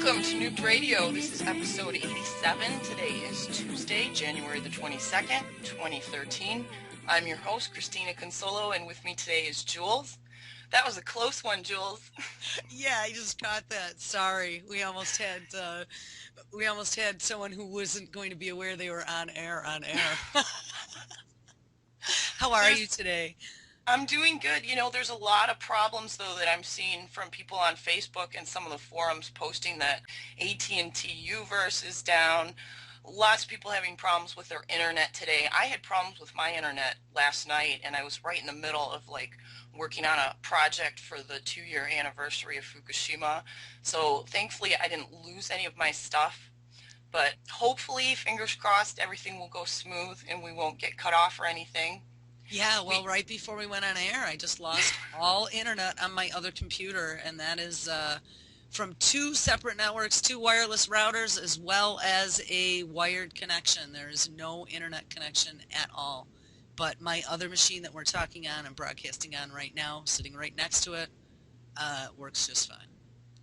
Welcome to Nuked Radio. This is episode 87. Today is Tuesday, January the 22nd, 2013. I'm your host, Christina Consolo, and with me today is Jules. That was a close one, Jules. Yeah, I just caught that. Sorry. We almost had someone who wasn't going to be aware they were on air. How are you There's, today? I'm doing good. You know, there's a lot of problems, though, that I'm seeing from people on Facebook and some of the forums posting that AT&T U-verse is down. Lots of people having problems with their internet today. I had problems with my internet last night, and I was right in the middle of working on a project for the 2-year anniversary of Fukushima. So thankfully I didn't lose any of my stuff, but hopefully, fingers crossed, everything will go smooth and we won't get cut off or anything. Yeah, well, We right before we went on air, I just lost all internet on my other computer, and that is from two separate networks, two wireless routers, as well as a wired connection. There is no internet connection at all. But my other machine that we're talking on and broadcasting on right now, sitting right next to it, works just fine.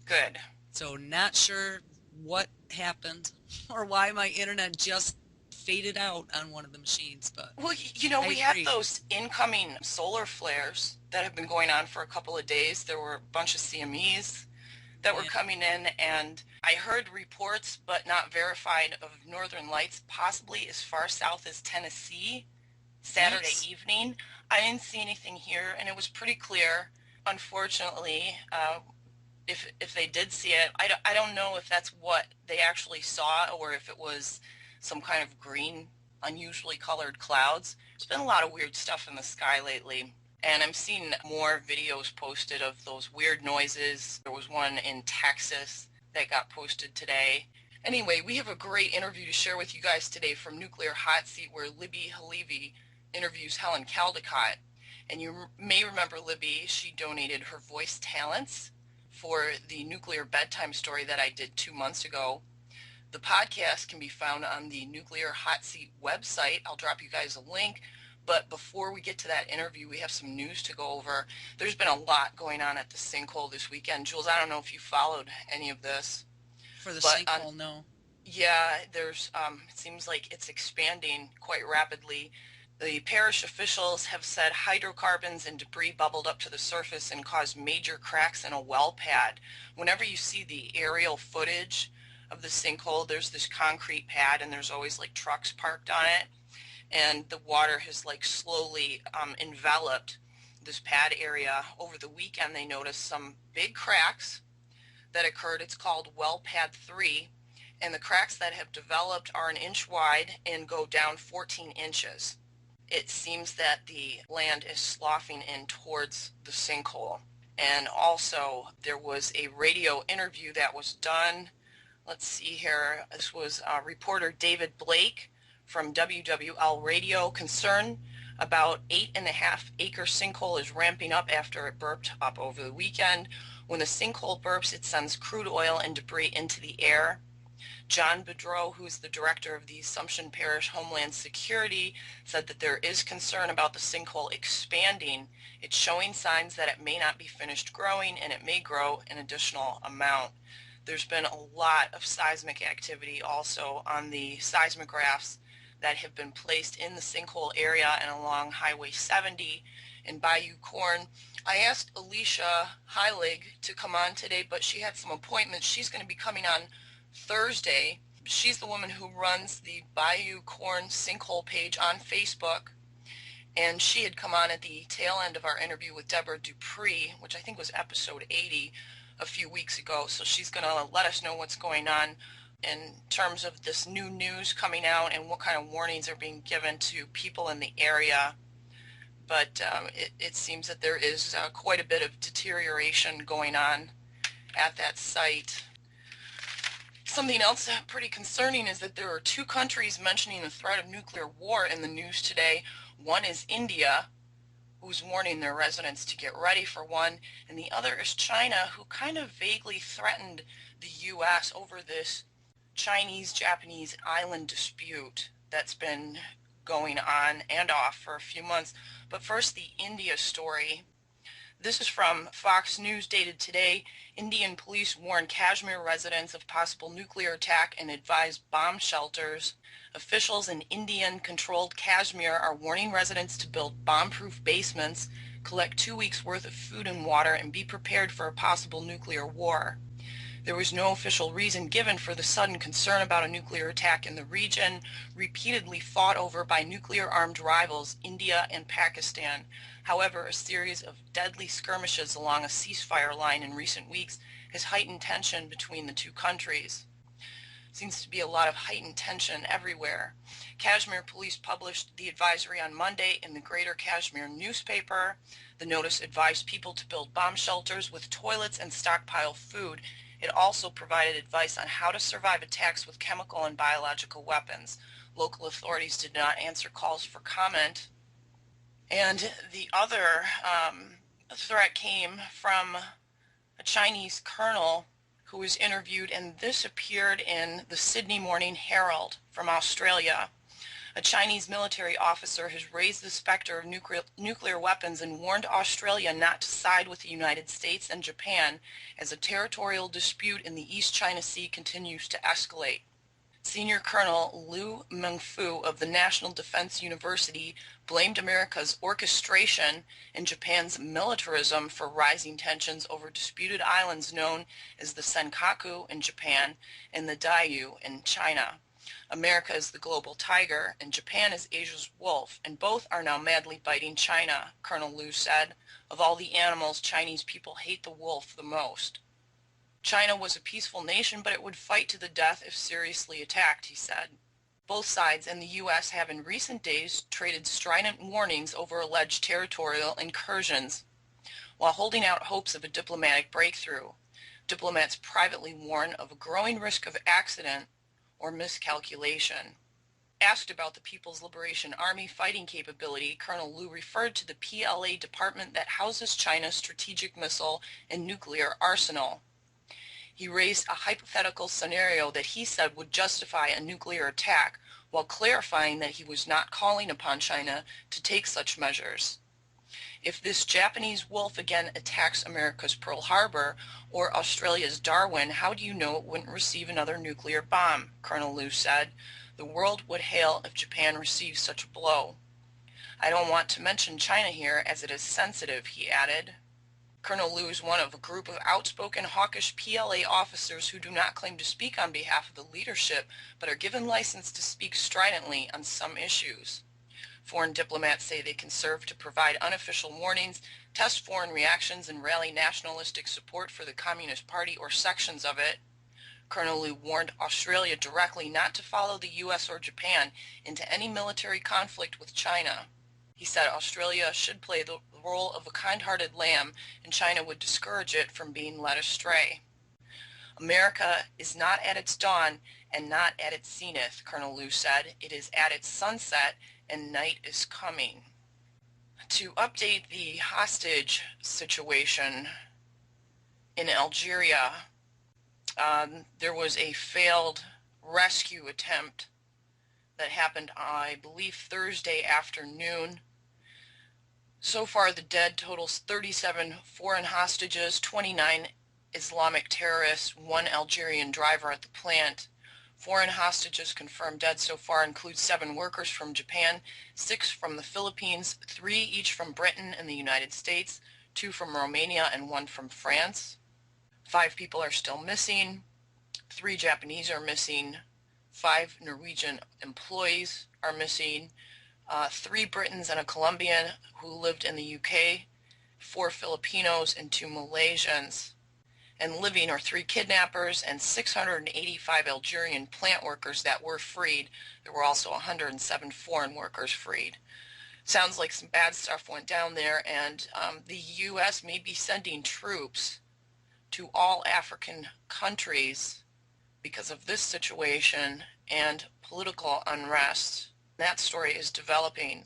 Good. So not sure what happened or why my internet just faded out on one of the machines, but Well, you know, I we had agree. those incoming solar flares that have been going on for a couple of days. There were a bunch of CMEs that were Yeah. coming in, and I heard reports, but not verified, of northern lights possibly as far south as Tennessee Saturday Nice. evening. I didn't see anything here, and it was pretty clear. Unfortunately, if they did see it, I don't know if that's what they actually saw or if it was some kind of green, unusually colored clouds. There's been a lot of weird stuff in the sky lately. And I'm seeing more videos posted of those weird noises. There was one in Texas that got posted today. Anyway, we have a great interview to share with you guys today from Nuclear Hotseat, where Libbe HaLevy interviews Helen Caldicott. And you may remember Libbe. She donated her voice talents for the nuclear bedtime story that I did 2 months ago. The podcast can be found on the Nuclear Hotseat website. I'll drop you guys a link. But before we get to that interview, we have some news to go over. There's been a lot going on at the sinkhole this weekend. Jules, I don't know if you followed any of this, For the but sinkhole, no. yeah, it seems like it's expanding quite rapidly. The parish officials have said hydrocarbons and debris bubbled up to the surface and caused major cracks in a well pad. Whenever you see the aerial footage of the sinkhole, there's this concrete pad and there's always trucks parked on it. And the water has slowly enveloped this pad area. Over the weekend, they noticed some big cracks that occurred. It's called Well Pad 3. And the cracks that have developed are an inch wide and go down 14 inches. It seems that the land is sloughing in towards the sinkhole. And also, there was a radio interview that was done. Let's see here. This was reporter David Blake from WWL Radio. Concern about 8.5-acre sinkhole is ramping up after it burped up over the weekend. When the sinkhole burps, it sends crude oil and debris into the air. John Bedreau, who's the director of the Assumption Parish Homeland Security, said that there is concern about the sinkhole expanding. It's showing signs that it may not be finished growing and it may grow an additional amount. There's been a lot of seismic activity also on the seismographs that have been placed in the sinkhole area and along Highway 70 in Bayou Corn. I asked Alicia Heilig to come on today, but she had some appointments. She's going to be coming on Thursday. She's the woman who runs the Bayou Corn sinkhole page on Facebook, and she had come on at the tail end of our interview with Deborah Dupree, which I think was episode 80 a few weeks ago. So she's going to let us know what's going on in terms of this new news coming out and what kind of warnings are being given to people in the area. But it seems that there is quite a bit of deterioration going on at that site. Something else pretty concerning is that there are two countries mentioning the threat of nuclear war in the news today. One is India, who's warning their residents to get ready for one, and the other is China, who kind of vaguely threatened the U.S. over this Chinese-Japanese island dispute that's been going on and off for a few months. But first, the India story. This is from Fox News dated today. Indian police warn Kashmir residents of possible nuclear attack and advise bomb shelters. Officials in Indian-controlled Kashmir are warning residents to build bomb-proof basements, collect 2 weeks' worth of food and water, and be prepared for a possible nuclear war. There was no official reason given for the sudden concern about a nuclear attack in the region, repeatedly fought over by nuclear-armed rivals India and Pakistan. However, a series of deadly skirmishes along a ceasefire line in recent weeks has heightened tension between the two countries. Seems to be a lot of heightened tension everywhere. Kashmir police published the advisory on Monday in the Greater Kashmir newspaper. The notice advised people to build bomb shelters with toilets and stockpile food. It also provided advice on how to survive attacks with chemical and biological weapons. Local authorities did not answer calls for comment. And the other threat came from a Chinese colonel who was interviewed, and this appeared in the Sydney Morning Herald from Australia. A Chinese military officer has raised the specter of nuclear weapons and warned Australia not to side with the United States and Japan as a territorial dispute in the East China Sea continues to escalate. Senior Colonel Liu Mengfu of the National Defense University blamed America's orchestration and Japan's militarism for rising tensions over disputed islands known as the Senkaku in Japan and the Diaoyu in China. America is the global tiger, and Japan is Asia's wolf, and both are now madly biting China, Colonel Liu said. Of all the animals, Chinese people hate the wolf the most. China was a peaceful nation, but it would fight to the death if seriously attacked, he said. Both sides and the U.S. have in recent days traded strident warnings over alleged territorial incursions, while holding out hopes of a diplomatic breakthrough. Diplomats privately warn of a growing risk of accident or miscalculation. Asked about the People's Liberation Army fighting capability, Colonel Liu referred to the PLA department that houses China's strategic missile and nuclear arsenal. He raised a hypothetical scenario that he said would justify a nuclear attack, while clarifying that he was not calling upon China to take such measures. If this Japanese wolf again attacks America's Pearl Harbor or Australia's Darwin, how do you know it wouldn't receive another nuclear bomb? Colonel Liu said. The world would hail if Japan received such a blow. I don't want to mention China here as it is sensitive, he added. Colonel Liu is one of a group of outspoken hawkish PLA officers who do not claim to speak on behalf of the leadership, but are given license to speak stridently on some issues. Foreign diplomats say they can serve to provide unofficial warnings, test foreign reactions, and rally nationalistic support for the Communist Party or sections of it. Colonel Liu warned Australia directly not to follow the U.S. or Japan into any military conflict with China. He said Australia should play the role of a kind-hearted lamb, and China would discourage it from being led astray. America is not at its dawn and not at its zenith, Colonel Liu said. It is at its sunset, and night is coming. To update the hostage situation in Algeria, there was a failed rescue attempt that happened, I believe, Thursday afternoon. So far, the dead totals 37 foreign hostages, 29 Islamic terrorists, 1 Algerian driver at the plant. Foreign hostages confirmed dead so far include 7 workers from Japan, 6 from the Philippines, 3 each from Britain and the United States, 2 from Romania, and 1 from France. 5 people are still missing. 3 Japanese are missing. 5 Norwegian employees are missing. 3 Britons and a Colombian who lived in the UK, 4 Filipinos and 2 Malaysians. And living are 3 kidnappers and 685 Algerian plant workers that were freed. There were also 107 foreign workers freed. Sounds like some bad stuff went down there, and the U.S. may be sending troops to all African countries because of this situation and political unrest. That story is developing.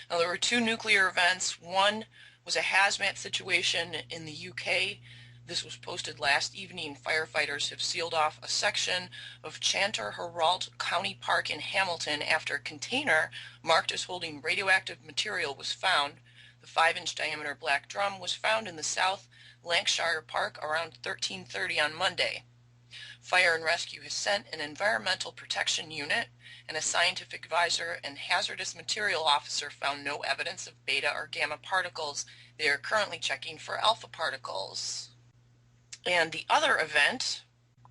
Now, there were 2 nuclear events. One was a hazmat situation in the UK. This was posted last evening. Firefighters have sealed off a section of Chanter Herald County Park in Hamilton after a container marked as holding radioactive material was found. The The 5-inch diameter black drum was found in the South Lancashire Park around 13:30 on Monday. Fire and Rescue has sent an environmental protection unit, and a scientific advisor and hazardous material officer found no evidence of beta or gamma particles. They are currently checking for alpha particles. And the other event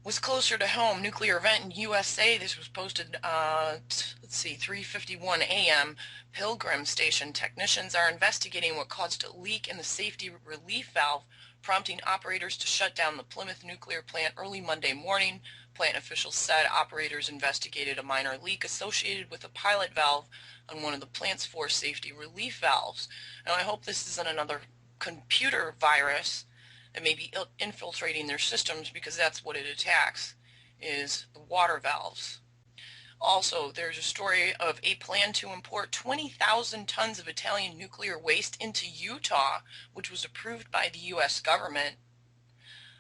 was closer to home. Nuclear event in USA. This was posted, 3:51 a.m. Pilgrim Station technicians are investigating what caused a leak in the safety relief valve, prompting operators to shut down the Plymouth nuclear plant early Monday morning. Plant officials said operators investigated a minor leak associated with a pilot valve on one of the plant's 4 safety relief valves. Now, I hope this isn't another computer virus that may be infiltrating their systems, because that's what it attacks, is the water valves. Also, there's a story of a plan to import 20,000 tons of Italian nuclear waste into Utah, which was approved by the U.S. government.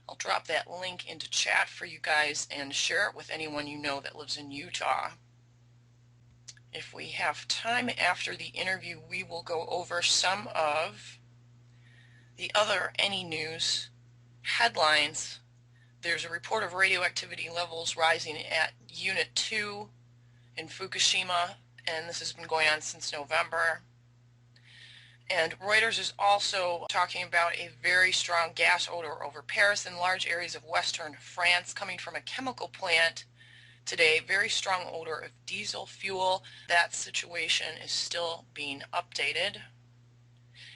I'll drop that link into chat for you guys and share it with anyone you know that lives in Utah. If we have time after the interview, we will go over some of the other Any News headlines. There's a report of radioactivity levels rising at Unit 2 in Fukushima, and this has been going on since November. And Reuters is also talking about a very strong gas odor over Paris and large areas of western France coming from a chemical plant today. Very strong odor of diesel fuel. That situation is still being updated.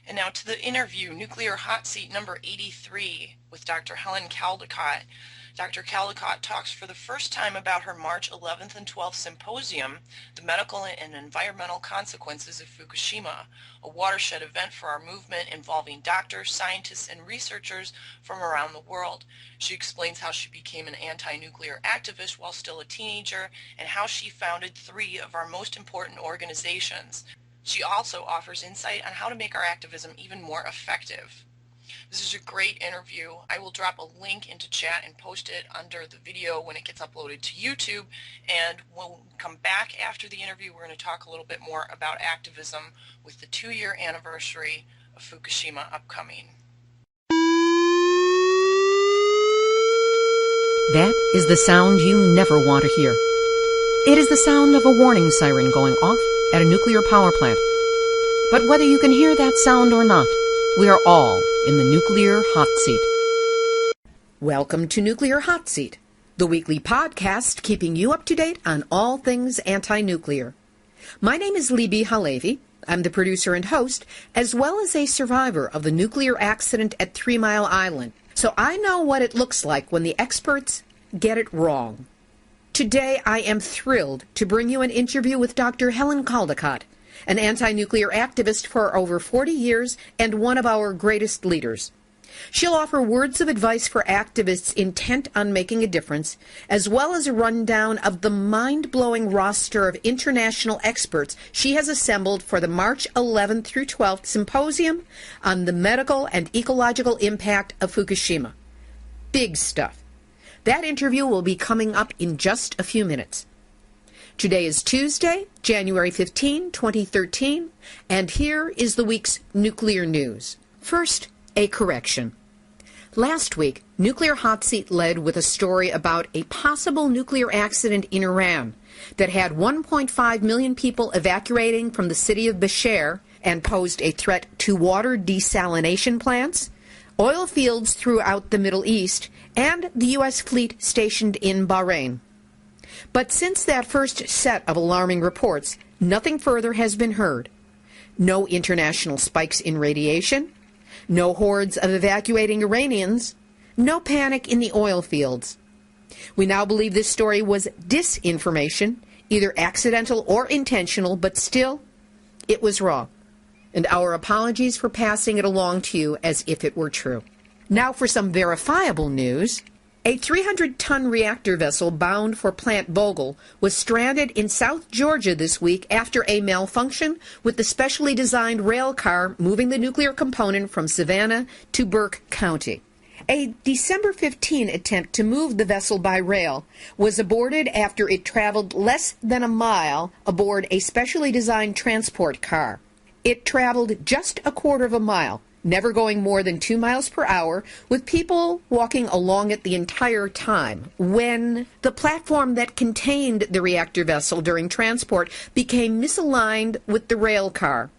And now to the interview, Nuclear Hotseat number 83 with Dr. Helen Caldicott. Dr. Caldicott talks for the first time about her March 11th and 12th symposium, The Medical and Environmental Consequences of Fukushima, a watershed event for our movement involving doctors, scientists, and researchers from around the world. She explains how she became an anti-nuclear activist while still a teenager, and how she founded 3 of our most important organizations. She also offers insight on how to make our activism even more effective. This is a great interview. I will drop a link into chat and post it under the video when it gets uploaded to YouTube. And when we come back after the interview, we're going to talk a little bit more about activism with the 2-year anniversary of Fukushima upcoming. That is the sound you never want to hear. It is the sound of a warning siren going off at a nuclear power plant. But whether you can hear that sound or not, we are all in the Nuclear Hotseat. Welcome to Nuclear Hotseat, the weekly podcast keeping you up to date on all things anti-nuclear. My name is Libbe HaLevy. I'm the producer and host, as well as a survivor of the nuclear accident at 3 Mile Island. So I know what it looks like when the experts get it wrong. Today, I am thrilled to bring you an interview with Dr. Helen Caldicott, an anti-nuclear activist for over 40 years and one of our greatest leaders. She'll offer words of advice for activists intent on making a difference, as well as a rundown of the mind-blowing roster of international experts she has assembled for the March 11th through 12th Symposium on the Medical and Ecological Impact of Fukushima. Big stuff. That interview will be coming up in just a few minutes. Today is Tuesday, January 15, 2013, and here is the week's nuclear news. First, a correction. Last week, Nuclear Hotseat led with a story about a possible nuclear accident in Iran that had 1.5 million people evacuating from the city of Bushehr and posed a threat to water desalination plants, oil fields throughout the Middle East, and the U.S. fleet stationed in Bahrain. But since that first set of alarming reports, nothing further has been heard. No international spikes in radiation, no hordes of evacuating Iranians, no panic in the oil fields. We now believe this story was disinformation, either accidental or intentional, but still, it was wrong. And our apologies for passing it along to you as if it were true. Now for some verifiable news. A 300-ton reactor vessel bound for Plant Vogtle was stranded in South Georgia this week after a malfunction with the specially designed rail car moving the nuclear component from Savannah to Burke County. A December 15 attempt to move the vessel by rail was aborted after it traveled less than a mile aboard a specially designed transport car. It traveled just a quarter of a mile, never going more than 2 miles per hour, with people walking along it the entire time, when the platform that contained the reactor vessel during transport became misaligned with the rail car.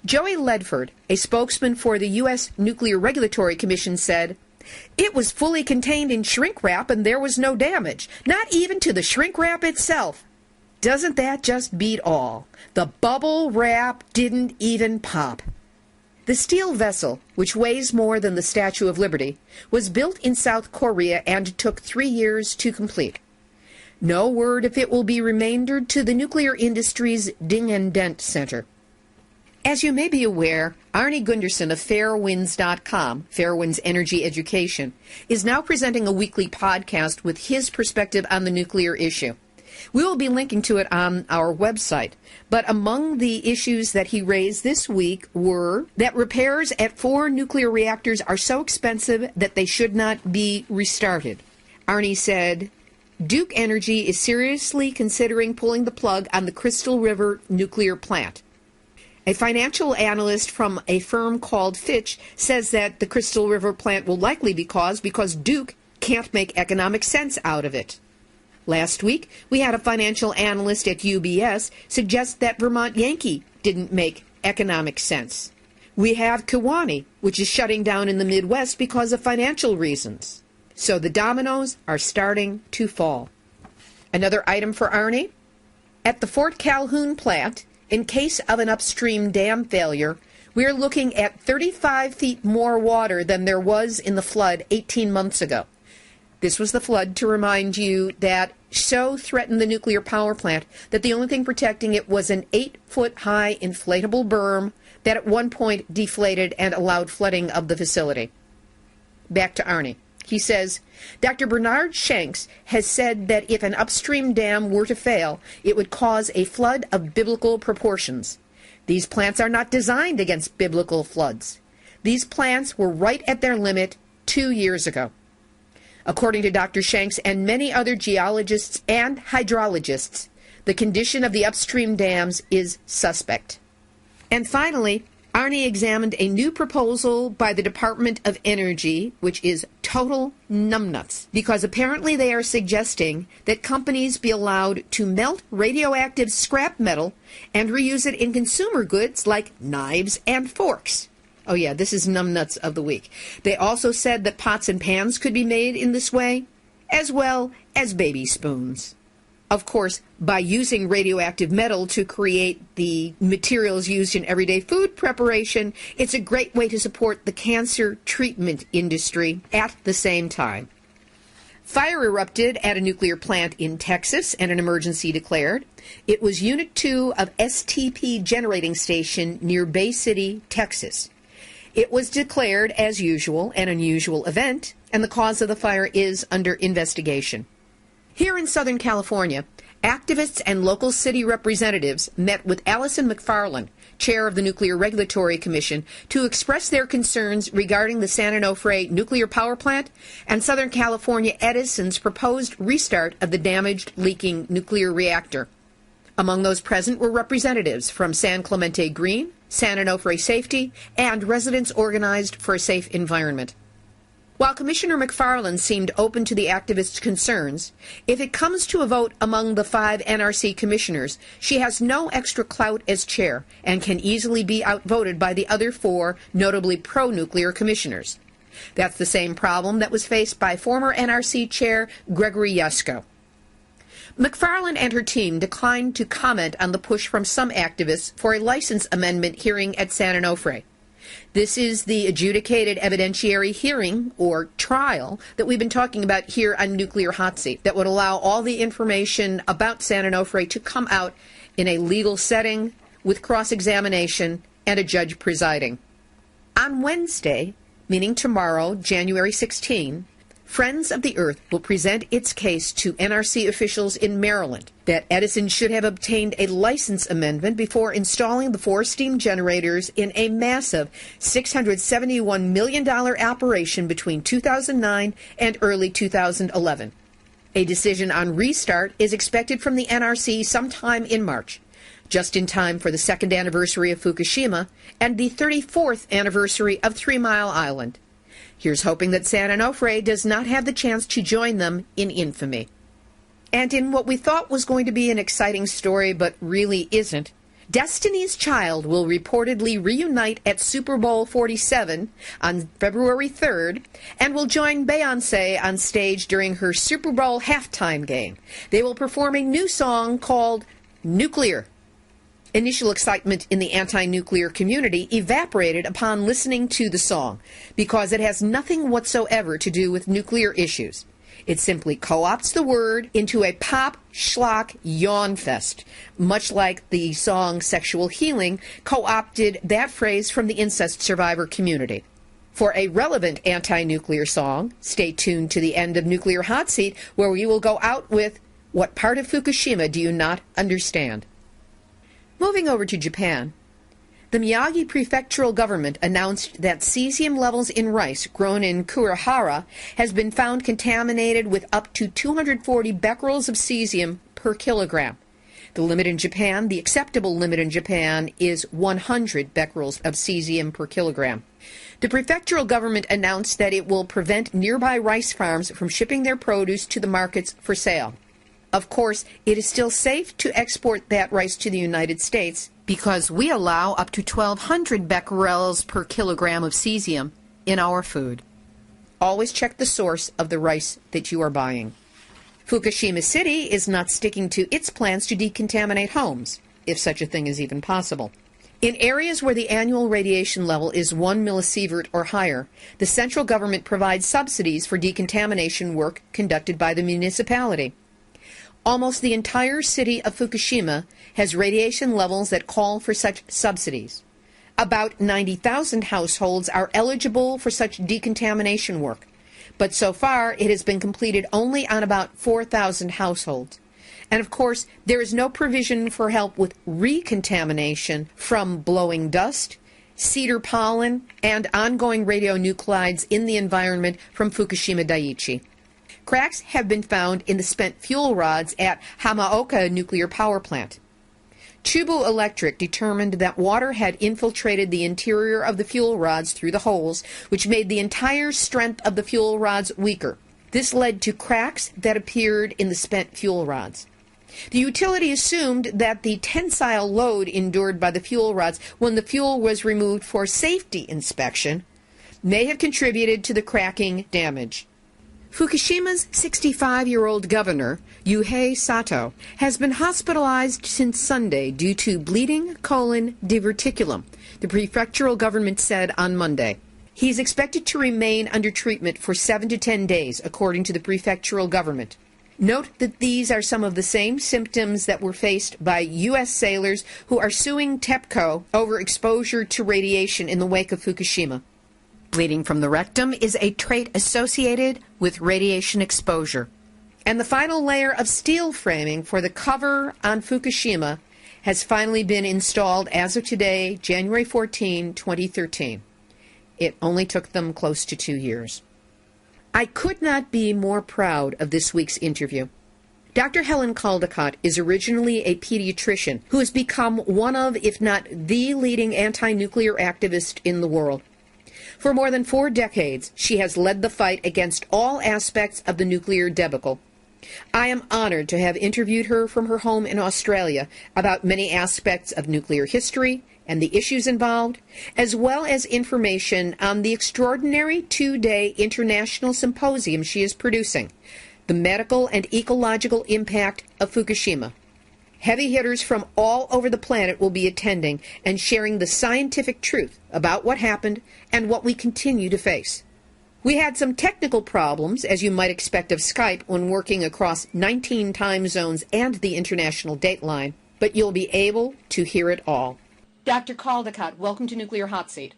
Joey Ledford, a spokesman for the U.S. Nuclear Regulatory Commission, said, "It was fully contained in shrink wrap and there was no damage, not even to the shrink wrap itself." Doesn't that just beat all? The bubble wrap didn't even pop. The steel vessel, which weighs more than the Statue of Liberty, was built in South Korea and took 3 years to complete. No word if it will be remaindered to the nuclear industry's Ding and Dent Center. As you may be aware, Arnie Gunderson of Fairwinds.com, Fairwinds Energy Education, is now presenting a weekly podcast with his perspective on the nuclear issue. We will be linking to it on our website, but among the issues that he raised this week were that repairs at 4 nuclear reactors are so expensive that they should not be restarted. Arnie said, Duke Energy is seriously considering pulling the plug on the Crystal River nuclear plant. A financial analyst from a firm called Fitch says that the Crystal River plant will likely be caused because Duke can't make economic sense out of it. Last week, we had a financial analyst at UBS suggest that Vermont Yankee didn't make economic sense. We have Kewaunee, which is shutting down in the Midwest because of financial reasons. So the dominoes are starting to fall. Another item for Arnie. At the Fort Calhoun plant, in case of an upstream dam failure, we are looking at 35 feet more water than there was in the flood 18 months ago. This was the flood, to remind you, that so threatened the nuclear power plant that the only thing protecting it was an 8-foot-high inflatable berm that at one point deflated and allowed flooding of the facility. Back to Arnie. He says, Dr. Bernard Shanks has said that if an upstream dam were to fail, it would cause a flood of biblical proportions. These plants are not designed against biblical floods. These plants were right at their limit 2 years ago. According to Dr. Shanks and many other geologists and hydrologists, the condition of the upstream dams is suspect. And finally, Arnie examined a new proposal by the Department of Energy, which is total numbnuts, because apparently they are suggesting that companies be allowed to melt radioactive scrap metal and reuse it in consumer goods like knives and forks. Oh yeah, this is numbnuts of the week. They also said that pots and pans could be made in this way, as well as baby spoons. Of course, by using radioactive metal to create the materials used in everyday food preparation, it's a great way to support the cancer treatment industry at the same time. Fire erupted at a nuclear plant in Texas and an emergency declared. It was Unit 2 of STP Generating Station near Bay City, Texas. It was declared, as usual, an unusual event, and the cause of the fire is under investigation. Here in Southern California, activists and local city representatives met with Allison McFarland, chair of the Nuclear Regulatory Commission, to express their concerns regarding the San Onofre nuclear power plant and Southern California Edison's proposed restart of the damaged, leaking nuclear reactor. Among those present were representatives from San Clemente Green, San Onofre Safety, and residents organized for a safe environment. While Commissioner McFarland seemed open to the activists' concerns, if it comes to a vote among the 5 NRC commissioners, she has no extra clout as chair and can easily be outvoted by the other 4 notably pro-nuclear commissioners. That's the same problem that was faced by former NRC chair Gregory Yasko. McFarland and her team declined to comment on the push from some activists for a license amendment hearing at San Onofre. This is the adjudicated evidentiary hearing, or trial, that we've been talking about here on Nuclear Hotseat, that would allow all the information about San Onofre to come out in a legal setting with cross-examination and a judge presiding. On Wednesday, meaning tomorrow, January 16, Friends of the Earth will present its case to NRC officials in Maryland that Edison should have obtained a license amendment before installing the 4 steam generators in a massive $671 million operation between 2009 and early 2011. A decision on restart is expected from the NRC sometime in March. just in time for the second anniversary of Fukushima and the 34th anniversary of 3 Mile Island. Here's hoping that San Onofre does not have the chance to join them in infamy. And in what we thought was going to be an exciting story but really isn't, Destiny's Child will reportedly reunite at Super Bowl 47 on February 3rd and will join Beyoncé on stage during her Super Bowl halftime game. They will perform a new song called Nuclear. Initial excitement in the anti-nuclear community evaporated upon listening to the song because it has nothing whatsoever to do with nuclear issues. It simply co-opts the word into a pop, schlock, yawn fest, much like the song Sexual Healing co-opted that phrase from the incest survivor community. For a relevant anti-nuclear song, stay tuned to the end of Nuclear Hotseat, where we will go out with What Part of Fukushima Do You Not Understand? Moving over to Japan, the Miyagi prefectural government announced that cesium levels in rice grown in Kurihara has been found contaminated with up to 240 becquerels of cesium per kilogram. The limit in Japan, the acceptable limit in Japan, is 100 becquerels of cesium per kilogram. The prefectural government announced that it will prevent nearby rice farms from shipping their produce to the markets for sale. Of course, it is still safe to export that rice to the United States because we allow up to 1,200 becquerels per kilogram of cesium in our food. Always check the source of the rice that you are buying. Fukushima City is not sticking to its plans to decontaminate homes, if such a thing is even possible. In areas where the annual radiation level is 1 millisievert or higher, the central government provides subsidies for decontamination work conducted by the municipality. Almost the entire city of Fukushima has radiation levels that call for such subsidies. About 90,000 households are eligible for such decontamination work, but so far it has been completed only on about 4,000 households. And of course, there is no provision for help with recontamination from blowing dust, cedar pollen, and ongoing radionuclides in the environment from Fukushima Daiichi. Cracks have been found in the spent fuel rods at Hamaoka Nuclear Power Plant. Chubu Electric determined that water had infiltrated the interior of the fuel rods through the holes, which made the entire strength of the fuel rods weaker. This led to cracks that appeared in the spent fuel rods. The utility assumed that the tensile load endured by the fuel rods when the fuel was removed for safety inspection may have contributed to the cracking damage. Fukushima's 65-year-old governor, Yuhei Sato, has been hospitalized since Sunday due to bleeding colon diverticulum, the prefectural government said on Monday. He is expected to remain under treatment for 7 to 10 days, according to the prefectural government. Note that these are some of the same symptoms that were faced by U.S. sailors who are suing TEPCO over exposure to radiation in the wake of Fukushima. Bleeding from the rectum is a trait associated with radiation exposure. And the final layer of steel framing for the cover on Fukushima has finally been installed as of today, January 14, 2013. It only took them close to 2 years. I could not be more proud of this week's interview. Dr. Helen Caldicott is originally a pediatrician who has become one of, if not the leading anti-nuclear activist in the world. For more than 4 decades, she has led the fight against all aspects of the nuclear debacle. I am honored to have interviewed her from her home in Australia about many aspects of nuclear history and the issues involved, as well as information on the extraordinary 2-day international symposium she is producing, The Medical and Ecological Impact of Fukushima. Heavy hitters from all over the planet will be attending and sharing the scientific truth about what happened and what we continue to face. We had some technical problems, as you might expect of Skype when working across 19 time zones and the international dateline, but you'll be able to hear it all. Dr. Caldicott, welcome to Nuclear Hotseat.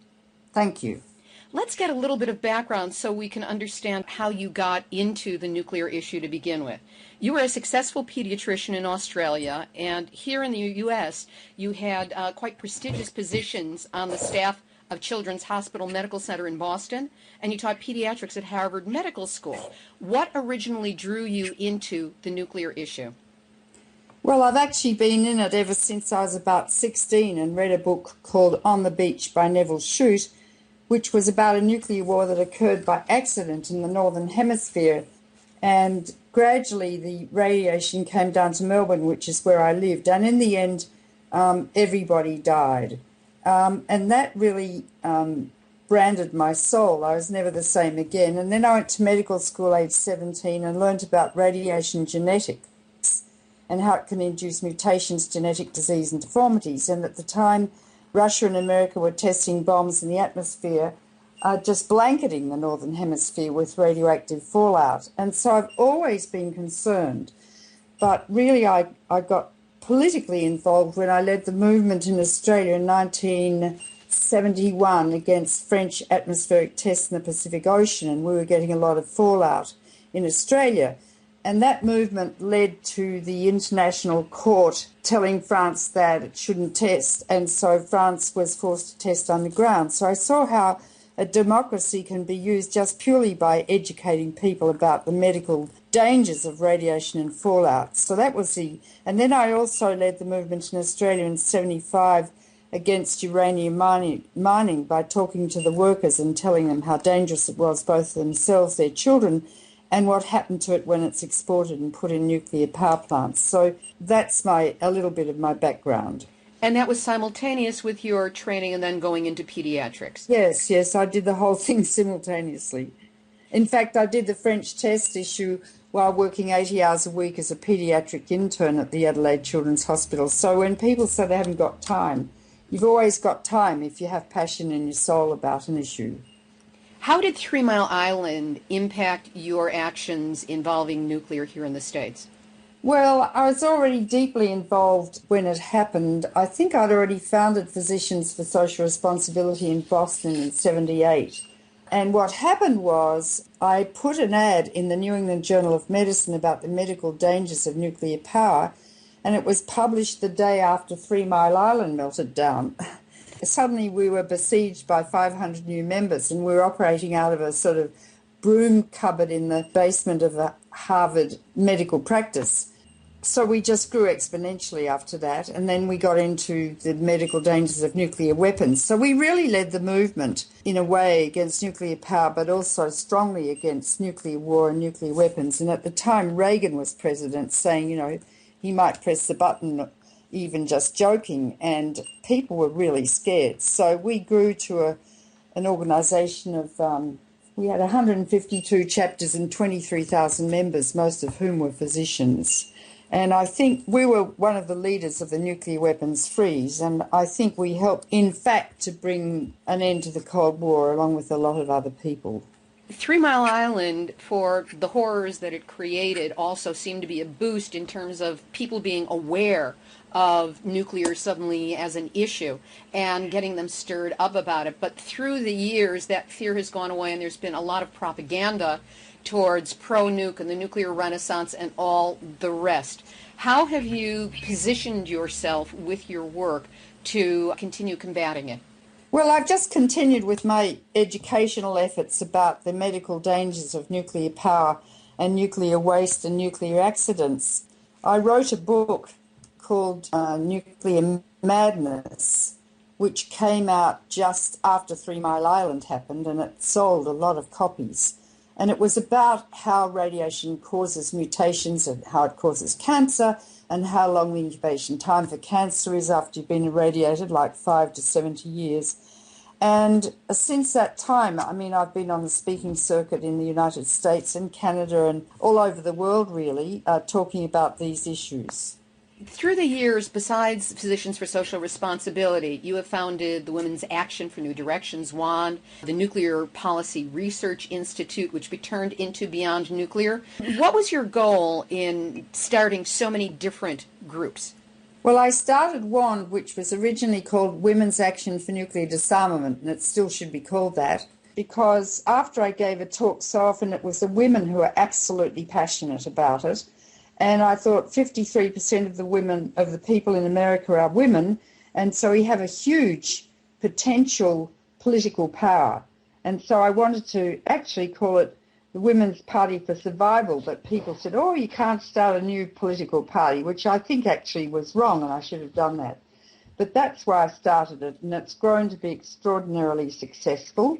Thank you. Let's get a little bit of background so we can understand how you got into the nuclear issue to begin with. You were a successful pediatrician in Australia, and here in the U.S. you had quite prestigious positions on the staff of Children's Hospital Medical Center in Boston, and you taught pediatrics at Harvard Medical School. What originally drew you into the nuclear issue? Well, I've actually been in it ever since I was about 16 and read a book called On the Beach by Neville Shute, which was about a nuclear war that occurred by accident in the Northern Hemisphere. And gradually the radiation came down to Melbourne, which is where I lived. And in the end, everybody died. And that really branded my soul. I was never the same again. And then I went to medical school age 17 and learned about radiation genetics and how it can induce mutations, genetic disease and deformities. And at the time, Russia and America were testing bombs in the atmosphere, just blanketing the Northern Hemisphere with radioactive fallout. And so I've always been concerned. But really, I got politically involved when I led the movement in Australia in 1971 against French atmospheric tests in the Pacific Ocean, and we were getting a lot of fallout in Australia. And that movement led to the International Court telling France that it shouldn't test, and so France was forced to test underground. So I saw how a democracy can be used just purely by educating people about the medical dangers of radiation and fallout. So that was and then I also led the movement in Australia in 75 against uranium mining by talking to the workers and telling them how dangerous it was, both for themselves, their children, and what happened to it when it's exported and put in nuclear power plants. So that's a little bit of my background. And that was simultaneous with your training and then going into pediatrics? Yes, I did the whole thing simultaneously. In fact, I did the French test issue while working 80 hours a week as a pediatric intern at the Adelaide Children's Hospital. So when people say they haven't got time, you've always got time if you have passion in your soul about an issue. How did 3 Mile Island impact your actions involving nuclear here in the States? Well, I was already deeply involved when it happened. I think I'd already founded Physicians for Social Responsibility in Boston in 1978. And what happened was I put an ad in the New England Journal of Medicine about the medical dangers of nuclear power, and it was published the day after 3 Mile Island melted down. Suddenly we were besieged by 500 new members, and we were operating out of a sort of broom cupboard in the basement of a Harvard medical practice. So we just grew exponentially after that, and then we got into the medical dangers of nuclear weapons. So we really led the movement in a way against nuclear power, but also strongly against nuclear war and nuclear weapons. And at the time, Reagan was president, saying, he might press the button, even just joking, and people were really scared. So we grew to an organisation of, we had 152 chapters and 23,000 members, most of whom were physicians. And I think we were one of the leaders of the nuclear weapons freeze, and I think we helped, in fact, to bring an end to the Cold War along with a lot of other people. 3 Mile Island, for the horrors that it created, also seemed to be a boost in terms of people being aware of nuclear suddenly as an issue and getting them stirred up about it. But through the years, that fear has gone away, and there's been a lot of propaganda towards pro-nuke and the nuclear renaissance and all the rest. How have you positioned yourself with your work to continue combating it? Well, I've just continued with my educational efforts about the medical dangers of nuclear power and nuclear waste and nuclear accidents. I wrote a book called Nuclear Madness, which came out just after 3 Mile Island happened, and it sold a lot of copies. And it was about how radiation causes mutations and how it causes cancer and how long the incubation time for cancer is after you've been irradiated, like 5 to 70 years. And since that time, I've been on the speaking circuit in the United States and Canada and all over the world, really, talking about these issues. Through the years, besides Physicians for Social Responsibility, you have founded the Women's Action for New Directions, WAND, the Nuclear Policy Research Institute, which turned into Beyond Nuclear. What was your goal in starting so many different groups? Well, I started WAND, which was originally called Women's Action for Nuclear Disarmament, and it still should be called that, because after I gave a talk, so often it was the women who were absolutely passionate about it. And I thought 53% of the people in America are women, and so we have a huge potential political power. And so I wanted to actually call it the Women's Party for Survival, but people said, oh, you can't start a new political party, which I think actually was wrong, and I should have done that. But that's why I started it, and it's grown to be extraordinarily successful.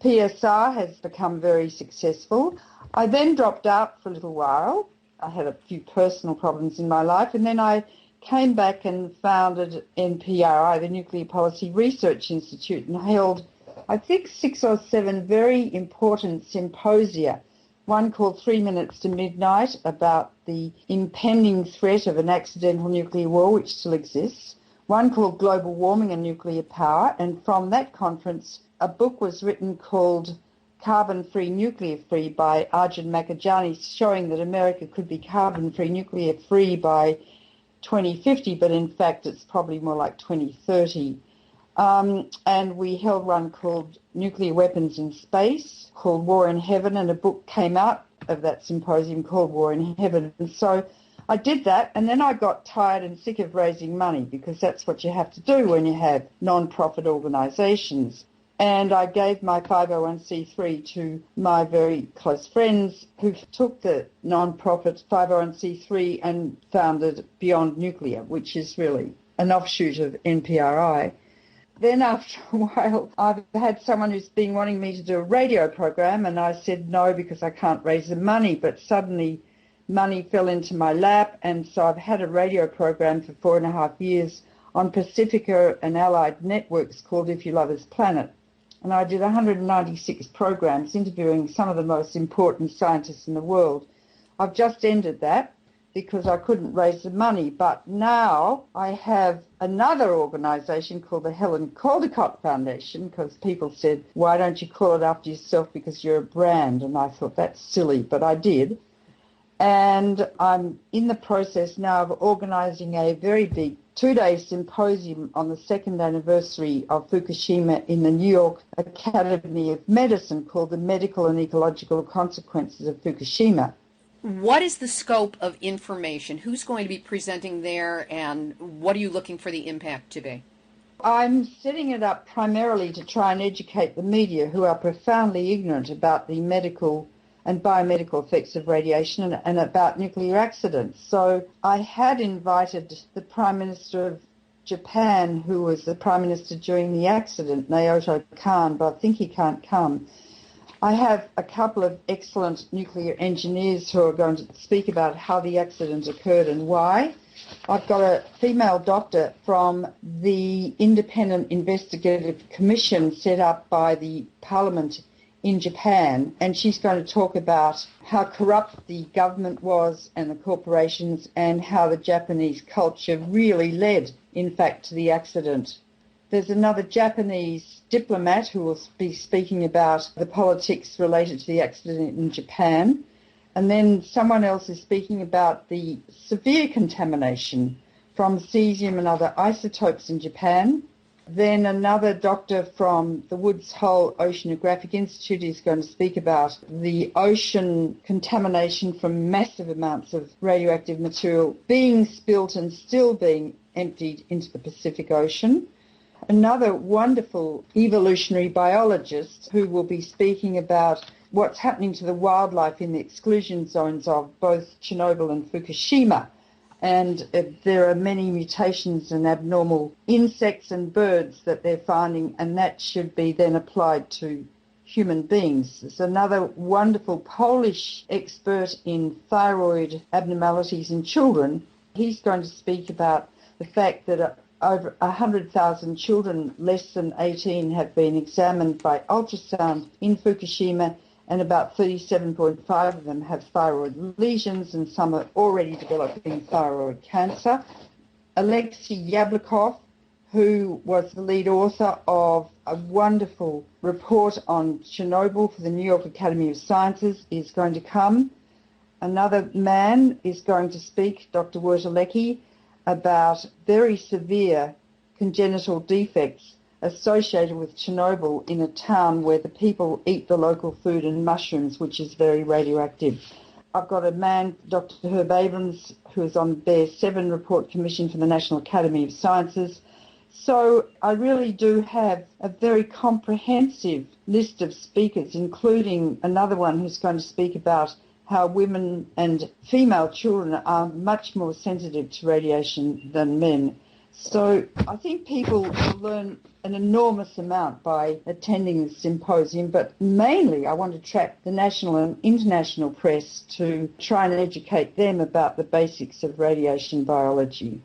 PSR has become very successful. I then dropped out for a little while. I had a few personal problems in my life, and then I came back and founded NPRI, the Nuclear Policy Research Institute, and held, I think, 6 or 7 very important symposia. One called 3 Minutes to Midnight about the impending threat of an accidental nuclear war, which still exists. One called Global Warming and Nuclear Power, and from that conference a book was written called Carbon-Free, Nuclear-Free by Arjun Makhijani, showing that America could be carbon-free, nuclear-free by 2050, but in fact it's probably more like 2030. And we held one called Nuclear Weapons in Space, called War in Heaven, and a book came out of that symposium called War in Heaven. And so I did that, and then I got tired and sick of raising money, because that's what you have to do when you have non-profit organisations. And I gave my 501c3 to my very close friends who took the non-profit 501c3 and founded Beyond Nuclear, which is really an offshoot of NPRI. Then after a while, I've had someone who's been wanting me to do a radio program, and I said no because I can't raise the money, but suddenly money fell into my lap, and so I've had a radio program for 4.5 years on Pacifica and allied networks called If You Love This Planet. And I did 196 programs interviewing some of the most important scientists in the world. I've just ended that because I couldn't raise the money, but now I have another organisation called the Helen Caldicott Foundation, because people said, why don't you call it after yourself because you're a brand? And I thought, that's silly, but I did. And I'm in the process now of organising a very big 2-day symposium on the 2nd anniversary of Fukushima in the New York Academy of Medicine called The Medical and Ecological Consequences of Fukushima. What is the scope of information? Who's going to be presenting there, and what are you looking for the impact to be? I'm setting it up primarily to try and educate the media, who are profoundly ignorant about the medical and biomedical effects of radiation and about nuclear accidents. So I had invited the Prime Minister of Japan, who was the Prime Minister during the accident, Naoto Kan, but I think he can't come. I have a couple of excellent nuclear engineers who are going to speak about how the accident occurred and why. I've got a female doctor from the Independent Investigative Commission set up by the Parliament in Japan, and she's going to talk about how corrupt the government was and the corporations, and how the Japanese culture really led, in fact, to the accident. There's another Japanese diplomat who will be speaking about the politics related to the accident in Japan. And then someone else is speaking about the severe contamination from cesium and other isotopes in Japan. Then another doctor from the Woods Hole Oceanographic Institute is going to speak about the ocean contamination from massive amounts of radioactive material being spilt and still being emptied into the Pacific Ocean. Another wonderful evolutionary biologist who will be speaking about what's happening to the wildlife in the exclusion zones of both Chernobyl and Fukushima. And there are many mutations and abnormal insects and birds that they're finding, and that should be then applied to human beings. There's another wonderful Polish expert in thyroid abnormalities in children. He's going to speak about the fact that over 100,000 children less than 18 have been examined by ultrasound in Fukushima, and about 37.5 of them have thyroid lesions, and some are already developing thyroid cancer. Alexei Yablokov, who was the lead author of a wonderful report on Chernobyl for the New York Academy of Sciences, is going to come. Another man is going to speak, Dr. Wurtelecki, about very severe congenital defects associated with Chernobyl in a town where the people eat the local food and mushrooms, which is very radioactive. I've got a man, Dr. Herb Abrams, who is on their 7 report commission for the National Academy of Sciences. So I really do have a very comprehensive list of speakers, including another one who's going to speak about how women and female children are much more sensitive to radiation than men. So I think people will learn an enormous amount by attending the symposium, but mainly I want to attract the national and international press to try and educate them about the basics of radiation biology.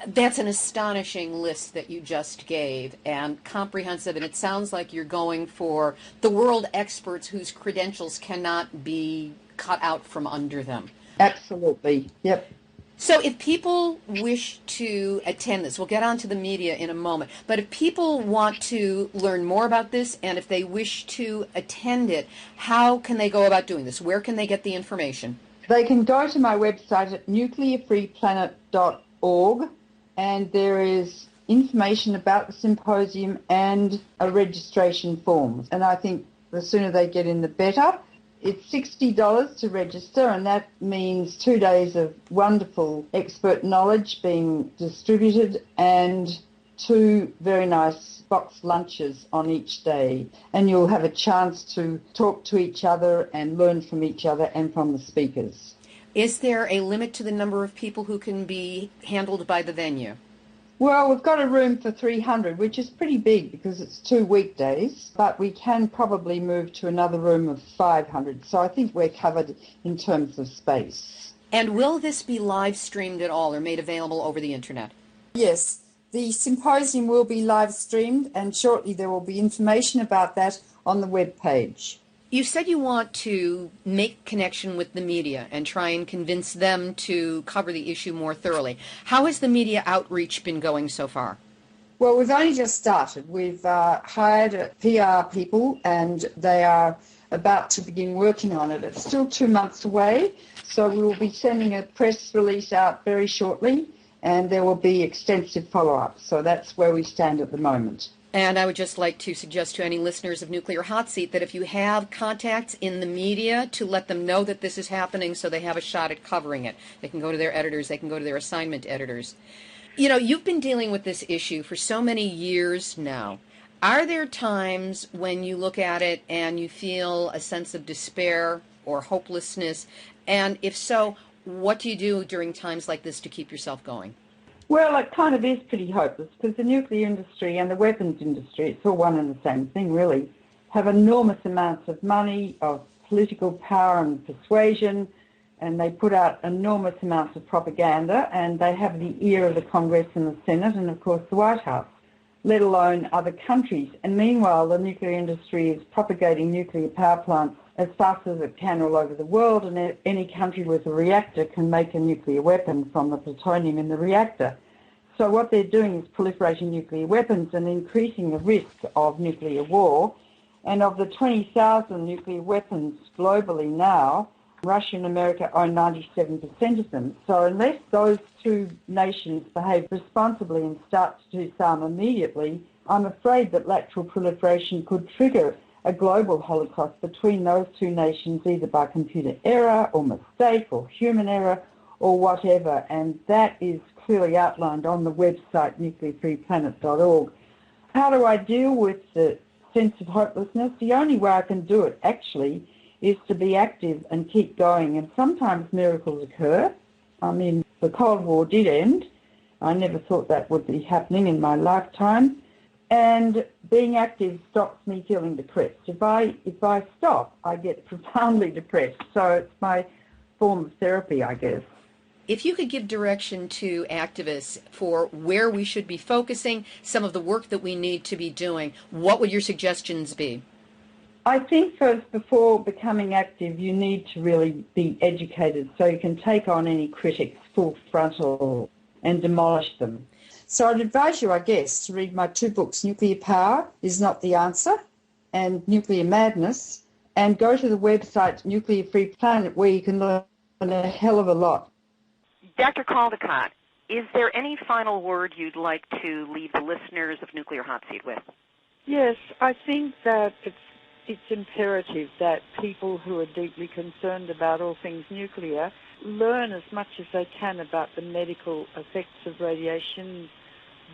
That's an astonishing list that you just gave, and comprehensive, and it sounds like you're going for the world experts whose credentials cannot be cut out from under them. Absolutely, yep. So if people wish to attend this, we'll get on to the media in a moment, but if people want to learn more about this and if they wish to attend it, how can they go about doing this? Where can they get the information? They can go to my website at nuclearfreeplanet.org, and there is information about the symposium and a registration form. And I think the sooner they get in, the better. It's $60 to register, and that means 2 days of wonderful expert knowledge being distributed and 2 very nice box lunches on each day. And you'll have a chance to talk to each other and learn from each other and from the speakers. Is there a limit to the number of people who can be handled by the venue? Well, we've got a room for 300, which is pretty big because it's 2 weekdays, but we can probably move to another room of 500. So I think we're covered in terms of space. And will this be live streamed at all or made available over the internet? Yes, the symposium will be live streamed, and shortly there will be information about that on the web page. You said you want to make connection with the media and try and convince them to cover the issue more thoroughly. How has the media outreach been going so far? Well, we've only just started. We've hired PR people, and they are about to begin working on it. It's still 2 months away, so we will be sending a press release out very shortly, and there will be extensive follow-up. So that's where we stand at the moment. And I would just like to suggest to any listeners of Nuclear Hotseat that if you have contacts in the media, to let them know that this is happening so they have a shot at covering it. They can go to their editors, they can go to their assignment editors. You know, you've been dealing with this issue for so many years now. Are there times when you look at it and you feel a sense of despair or hopelessness? And if so, what do you do during times like this to keep yourself going? Well, it kind of is pretty hopeless because the nuclear industry and the weapons industry, it's all one and the same thing really, have enormous amounts of money, of political power and persuasion, and they put out enormous amounts of propaganda, and they have the ear of the Congress and the Senate and, of course, the White House, let alone other countries. And meanwhile, the nuclear industry is propagating nuclear power plants as fast as it can all over the world, and any country with a reactor can make a nuclear weapon from the plutonium in the reactor. So what they're doing is proliferating nuclear weapons and increasing the risk of nuclear war. And of the 20,000 nuclear weapons globally now, Russia and America own 97% of them. So unless those two nations behave responsibly and start to disarm immediately, I'm afraid that lateral proliferation could trigger a global holocaust between those two nations, either by computer error or mistake or human error or whatever, and that is clearly outlined on the website nuclearfreeplanet.org. How do I deal with the sense of hopelessness? The only way I can do it, actually, is to be active and keep going, and sometimes miracles occur. I mean, the Cold War did end. I never thought that would be happening in my lifetime. And being active stops me feeling depressed. If I stop, I get profoundly depressed. So it's my form of therapy, I guess. If you could give direction to activists for where we should be focusing, some of the work that we need to be doing, what would your suggestions be? I think first, before becoming active, you need to really be educated so you can take on any critics full frontal and demolish them. So I'd advise you, I guess, to read my 2 books, Nuclear Power is Not the Answer and Nuclear Madness, and go to the website Nuclear Free Planet where you can learn a hell of a lot. Dr. Caldicott, is there any final word you'd like to leave the listeners of Nuclear Hotseat with? Yes, I think that it's imperative that people who are deeply concerned about all things nuclear learn as much as they can about the medical effects of radiation,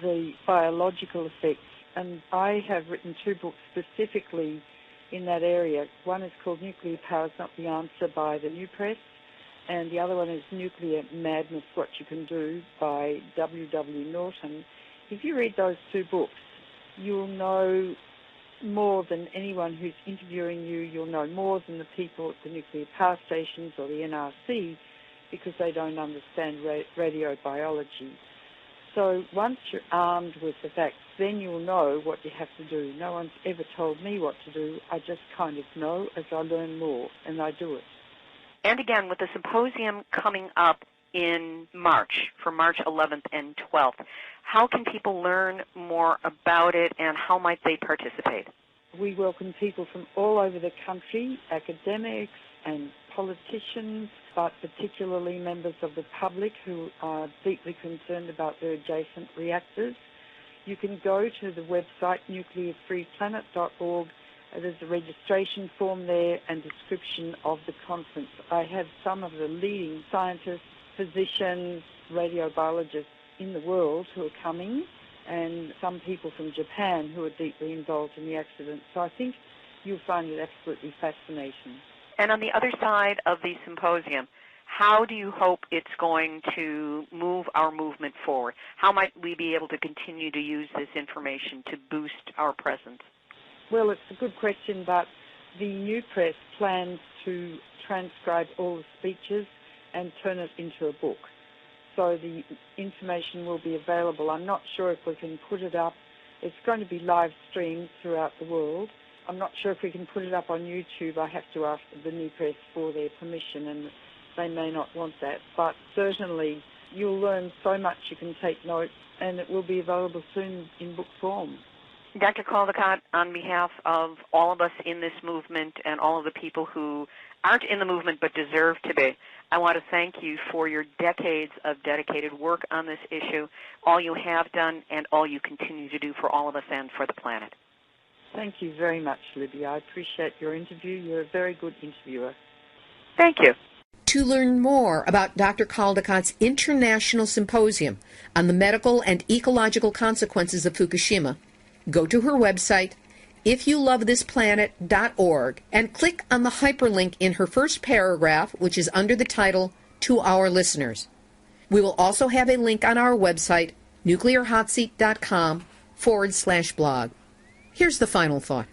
the biological effects. And I have written 2 books specifically in that area. One is called Nuclear Power is Not the Answer by the New Press, and the other one is Nuclear Madness, What You Can Do by W.W. Norton. If you read those 2 books, you'll know more than anyone who's interviewing you. You'll know more than the people at the nuclear power stations or the NRC, because they don't understand radiobiology. So once you're armed with the facts, then you'll know what you have to do. No one's ever told me what to do. I just kind of know as I learn more, and I do it. And again, with the symposium coming up in March, for March 11th and 12th, how can people learn more about it, and how might they participate? We welcome people from all over the country, academics and politicians, but particularly members of the public who are deeply concerned about their adjacent reactors. You can go to the website nuclearfreeplanet.org. There's a registration form there and description of the conference. I have some of the leading scientists, physicians, radiobiologists in the world who are coming, and some people from Japan who are deeply involved in the accident. So I think you'll find it absolutely fascinating. And on the other side of the symposium, how do you hope it's going to move our movement forward? How might we be able to continue to use this information to boost our presence? Well, it's a good question, but the New Press plans to transcribe all the speeches and turn it into a book. So the information will be available. I'm not sure if we can put it up. It's going to be live streamed throughout the world. I'm not sure if we can put it up on YouTube. I have to ask the New Press for their permission, and they may not want that. But certainly you'll learn so much. You can take notes, and it will be available soon in book form. Dr. Caldicott, on behalf of all of us in this movement and all of the people who aren't in the movement but deserve to be, I want to thank you for your decades of dedicated work on this issue, all you have done and all you continue to do for all of us and for the planet. Thank you very much, Libbe. I appreciate your interview. You're a very good interviewer. Thank you. To learn more about Dr. Caldicott's International Symposium on the medical and ecological consequences of Fukushima, go to her website, ifyoulovethisplanet.org, and click on the hyperlink in her first paragraph, which is under the title, To Our Listeners. We will also have a link on our website, nuclearhotseat.com/blog. Here's the final thought.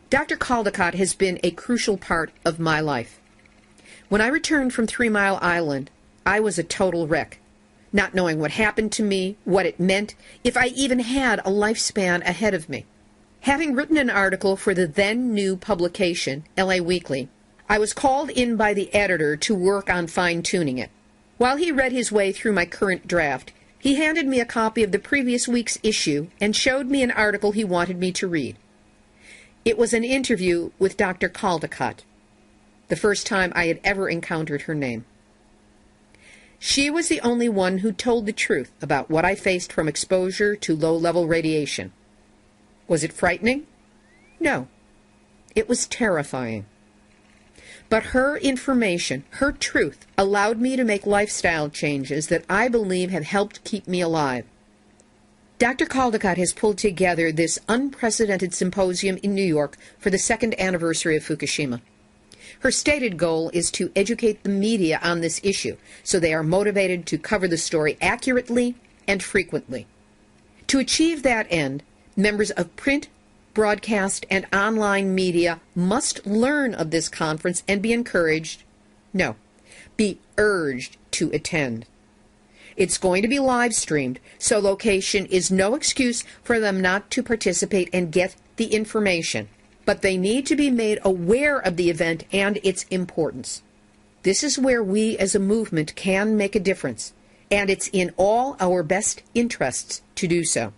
Dr. Caldicott has been a crucial part of my life. When I returned from 3 Mile Island, I was a total wreck, not knowing what happened to me, what it meant, if I even had a lifespan ahead of me. Having written an article for the then new publication, LA Weekly, I was called in by the editor to work on fine-tuning it. While he read his way through my current draft, he handed me a copy of the previous week's issue and showed me an article he wanted me to read. It was an interview with Dr. Caldicott, the first time I had ever encountered her name. She was the only one who told the truth about what I faced from exposure to low-level radiation. Was it frightening? No. It was terrifying. But her information, her truth, allowed me to make lifestyle changes that I believe have helped keep me alive. Dr. Caldicott has pulled together this unprecedented symposium in New York for the 2nd anniversary of Fukushima. Her stated goal is to educate the media on this issue so they are motivated to cover the story accurately and frequently. To achieve that end, members of print, broadcast, and online media must learn of this conference and be encouraged, no, be urged to attend. It's going to be live streamed, so location is no excuse for them not to participate and get the information. But they need to be made aware of the event and its importance. This is where we as a movement can make a difference, and it's in all our best interests to do so.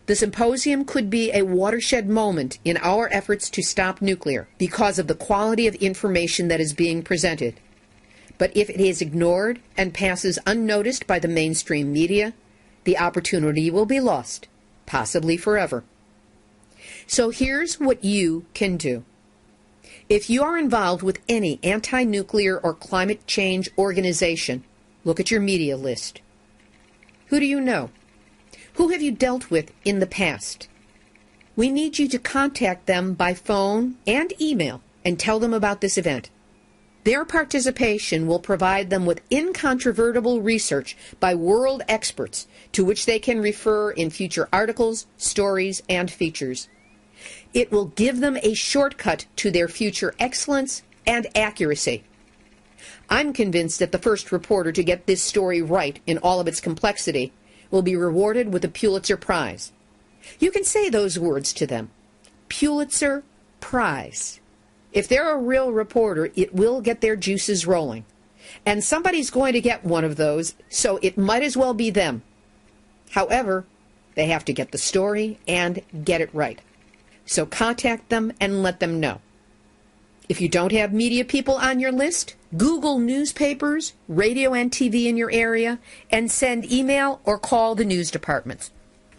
The symposium could be a watershed moment in our efforts to stop nuclear because of the quality of information that is being presented. But if it is ignored and passes unnoticed by the mainstream media, the opportunity will be lost, possibly forever. So here's what you can do. If you are involved with any anti-nuclear or climate change organization, look at your media list. Who do you know? Who have you dealt with in the past? We need you to contact them by phone and email and tell them about this event. Their participation will provide them with incontrovertible research by world experts to which they can refer in future articles, stories, and features. It will give them a shortcut to their future excellence and accuracy. I'm convinced that the first reporter to get this story right in all of its complexity will be rewarded with a Pulitzer Prize. You can say those words to them. Pulitzer Prize. If they're a real reporter, it will get their juices rolling. And somebody's going to get one of those, so it might as well be them. However, they have to get the story and get it right. So contact them and let them know. If you don't have media people on your list, Google newspapers, radio and TV in your area, and send email or call the news departments.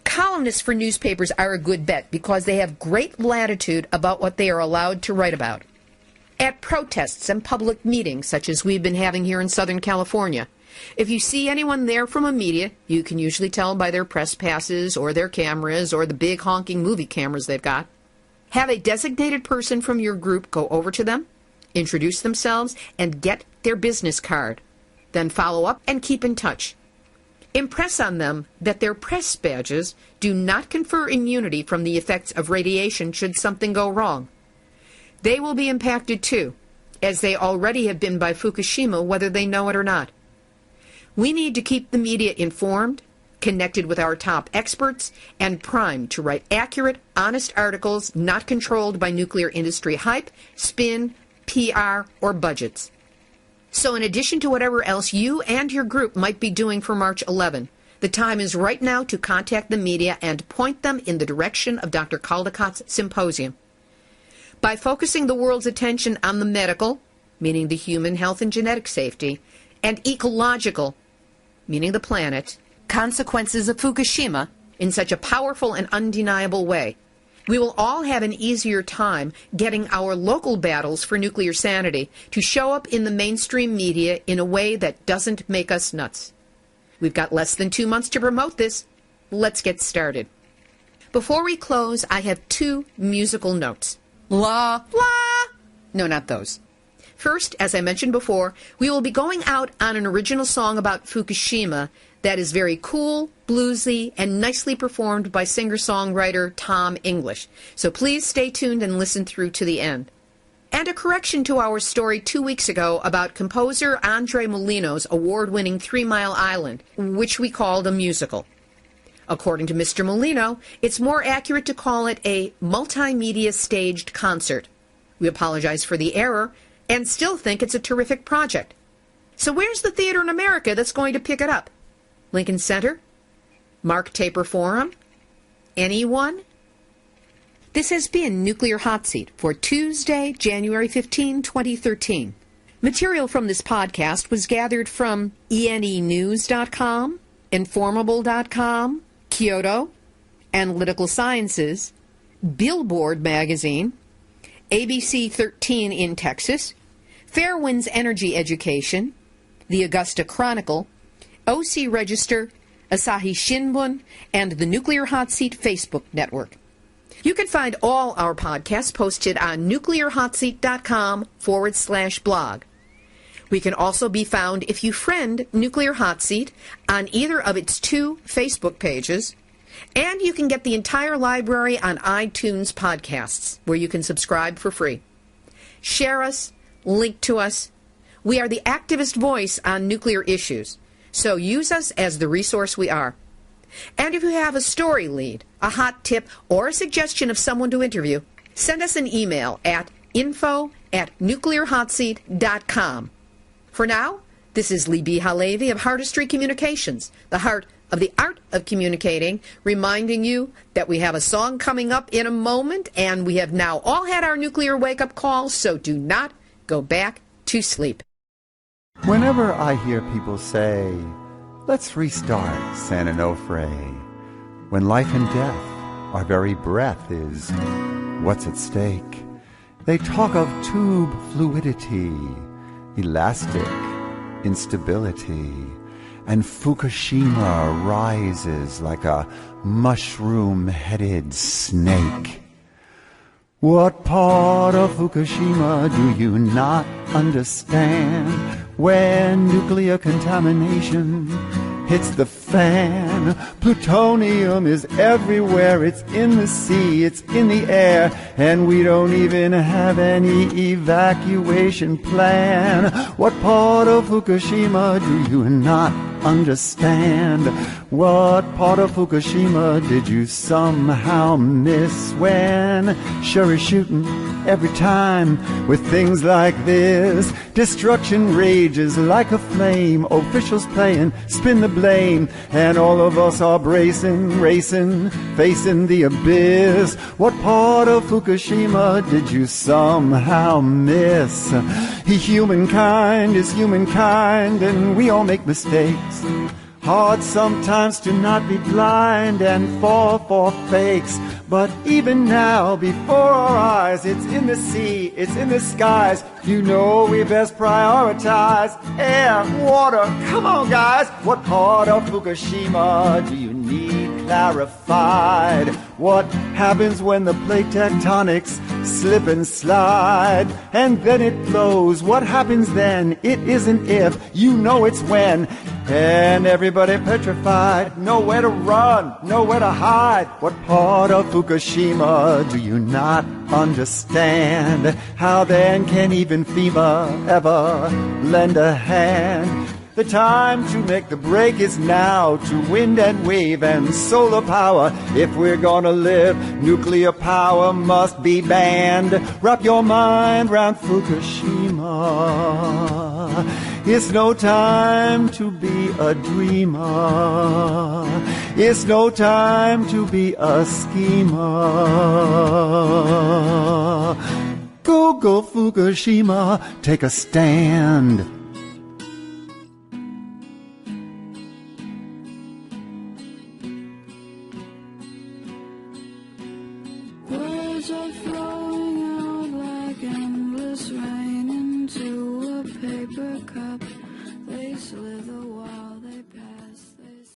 Columnists for newspapers are a good bet because they have great latitude about what they are allowed to write about. At protests and public meetings, such as we've been having here in Southern California, if you see anyone there from a media, you can usually tell by their press passes or their cameras or the big honking movie cameras they've got. Have a designated person from your group go over to them, introduce themselves, and get their business card. Then follow up and keep in touch. Impress on them that their press badges do not confer immunity from the effects of radiation should something go wrong. They will be impacted too, as they already have been by Fukushima, whether they know it or not. We need to keep the media informed, connected with our top experts, and primed to write accurate, honest articles not controlled by nuclear industry hype, spin, PR, or budgets. So in addition to whatever else you and your group might be doing for March 11, the time is right now to contact the media and point them in the direction of Dr. Caldicott's Symposium. By focusing the world's attention on the medical, meaning the human health and genetic safety, and ecological, meaning the planet, consequences of Fukushima in such a powerful and undeniable way, we will all have an easier time getting our local battles for nuclear sanity to show up in the mainstream media in a way that doesn't make us nuts. We've got less than 2 months to promote this. Let's get started. Before we close, I have 2 musical notes. La, la! No, not those. First, as I mentioned before, we will be going out on an original song about Fukushima that is very cool, bluesy, and nicely performed by singer-songwriter Tom English. So please stay tuned and listen through to the end. And a correction to our story 2 weeks ago about composer Andre Molino's award-winning 3 Mile Island, which we called a musical. According to Mr. Molino, it's more accurate to call it a multimedia staged concert. We apologize for the error and still think it's a terrific project. So where's the theater in America that's going to pick it up? Lincoln Center? Mark Taper Forum? Anyone? This has been Nuclear Hotseat for Tuesday, January 15, 2013. Material from this podcast was gathered from enenews.com, Informable.com, Kyoto, Analytical Sciences, Billboard Magazine, ABC 13 in Texas, Fairwinds Energy Education, the Augusta Chronicle, OC Register, Asahi Shimbun, and the Nuclear Hotseat Facebook network. You can find all our podcasts posted on nuclearhotseat.com/blog. We can also be found if you friend Nuclear Hotseat on either of its 2 Facebook pages, and you can get the entire library on iTunes podcasts, where you can subscribe for free. Share us, link to us. We are the activist voice on nuclear issues, so use us as the resource we are. And if you have a story lead, a hot tip, or a suggestion of someone to interview, send us an email at info@nuclearhotseat.com. For now, this is Libbe HaLevy of Heartistry Communications, the heart of the art of communicating, reminding you that we have a song coming up in a moment, and we have now all had our nuclear wake-up call, so do not go back to sleep. Whenever I hear people say, let's restart San Onofre, when life and death, our very breath is what's at stake, they talk of tube fluidity, elastic instability, and Fukushima rises like a mushroom-headed snake. What part of Fukushima do you not understand? When nuclear contamination hits the fan, plutonium is everywhere. It's in the sea, it's in the air, and we don't even have any evacuation plan. What part of Fukushima do you not understand? What part of Fukushima did you somehow miss? When sure is shooting every time with things like this. Destruction rages like a flame, officials playing spin the blame, and all of us are bracing, racing, facing the abyss. What part of Fukushima did you somehow miss? Humankind is humankind, and we all make mistakes. Hard sometimes to not be blind and fall for fakes. But even now, before our eyes, it's in the sea, it's in the skies. You know we best prioritize air, water. Come on, guys. What part of Fukushima do you need clarified? What happens when the plate tectonics slip and slide, and then it flows? What happens then? It isn't if, you know it's when. And everybody petrified, nowhere to run, nowhere to hide. What part of Fukushima do you not understand? How then can even FEMA ever lend a hand? The time to make the break is now, to wind and wave and solar power. If we're gonna live, nuclear power must be banned. Wrap your mind round Fukushima. It's no time to be a dreamer. It's no time to be a schemer. Go, go, Fukushima, take a stand. Words are flowing out like endless rain into a paper cup. They slither wide.